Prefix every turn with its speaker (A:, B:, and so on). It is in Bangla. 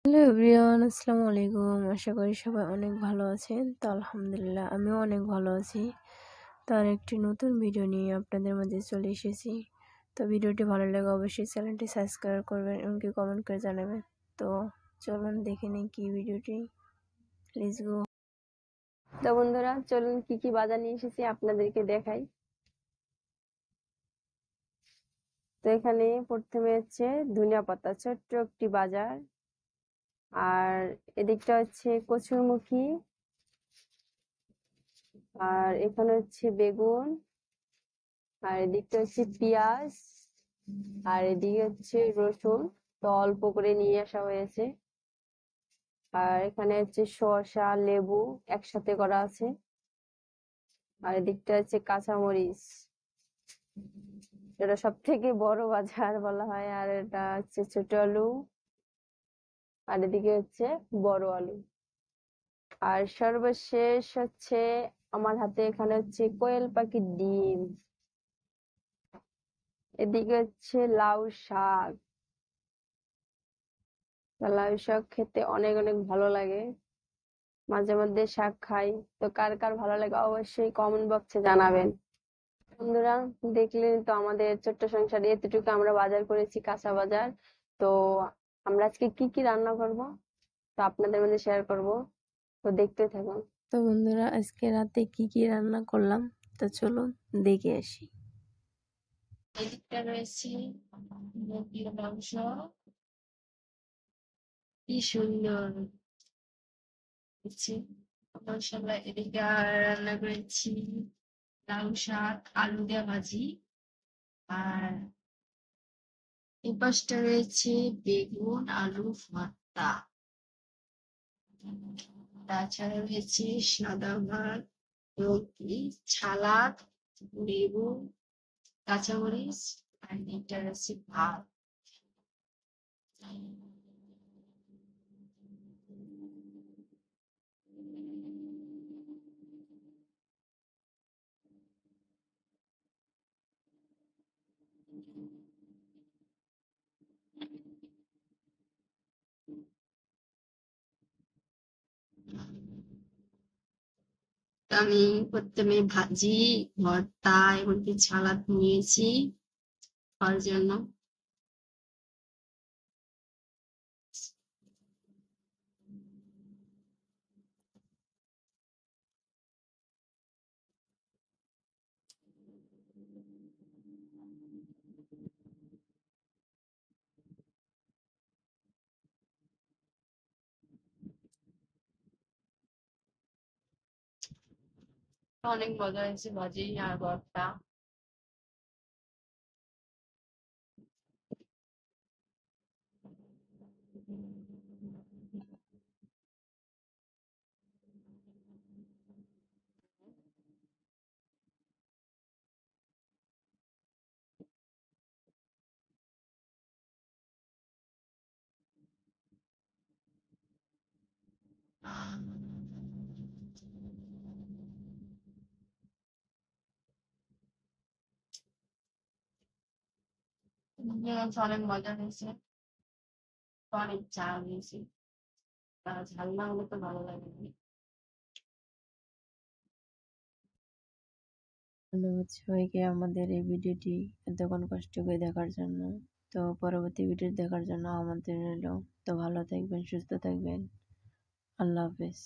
A: হ্যালো এভরিওয়ান, আসসালামু আলাইকুম। আশা করি সবাই অনেক ভালো আছেন। তো আলহামদুলিল্লাহ আমিও অনেক ভালো আছি। তার একটি নতুন ভিডিও নিয়ে আপনাদের মাঝে চলে এসেছি। তো ভিডিওটি ভালো লাগে অবশ্যই চ্যানেলটি সাবস্ক্রাইব করবেন এবং কি কমেন্ট করে জানাবেন। তো চলুন দেখে নিই কি ভিডিওটি। Let's go.
B: তো বন্ধুরা চলুন কি কি বাজার নিয়ে এসেছি আপনাদেরকে দেখাই। তো এখানে প্রথমে হচ্ছে ধনিয়া পাতা, ছোট্ট একটি বাজার। আর এদিকটা হচ্ছে কচুরমুখী। আর এখানে হচ্ছে বেগুন। আর এদিকটা হচ্ছে পেঁয়াজ। আর এদিকে হচ্ছে রসুন। তো অল্প করে নিয়ে আসা হয়েছে। আর এখানে হচ্ছে শসা, লেবু একসাথে করা আছে। আর এদিকটা হচ্ছে কাঁচামরিচ। এটা সব থেকে বড় বাজার বলা হয়। আর এটা হচ্ছে ছোট আলু। আর এদিকে হচ্ছে বড় আলু। আর সর্বশেষ হচ্ছে আমার হাতে এখানে হচ্ছে কোয়েল পাখির ডিম। এদিকে হচ্ছে লাউ শাক। লাউ শাক খেতে অনেক অনেক ভালো লাগে। মাঝে মধ্যে শাক খাই। তো কার কার ভালো লাগে অবশ্যই কমেন্ট বক্সে জানাবেন। বন্ধুরা, দেখলেন তো আমাদের ছোট্ট সংসারে এতটুকু আমরা বাজার করেছি, কাঁচা বাজার। তো আমরা আজকে কি কি রান্না করব তো আপনাদের মধ্যে শেয়ার করব। তো দেখতে থাকুন।
A: তো বন্ধুরা, আজকে রাতে কি কি রান্না করলাম তো চলুন দেখে আসি।
B: এদিকটা রয়েছে মুরগির মাংস। কি সুন্দর হচ্ছে মশলা। এদিকে রান্না করেছি লাউ শাক, আলু দিয়ে ভাজি। আর এই পাশটা রয়েছে বেগুন, আলু ভর্তা। তাছাড়া রয়েছে সাদা ভাত, রুটি, সালাদ, লেবু, কাঁচামরিচ। আর এটা রয়েছে ভাত। আমি প্রথমে ভাজি, ভর্তা এমনকি সালাদ নিয়েছি খাওয়ার জন্য। অনেক মজা হয়েছে ভাজি আর ভর্তা। অনেক মজা হয়েছে। অনেক ঝাল হয়েছে। ঝাল না হলে তো ভালো লাগে না।
A: ধন্যবাদ সবাইকে আমাদের এই ভিডিওটি এতক্ষণ কষ্ট করে দেখার জন্য। তো পরবর্তী ভিডিও দেখার জন্য আমন্ত্রণ রইল। তো ভালো থাকবেন, সুস্থ থাকবেন। আল্লাহ হাফেজ।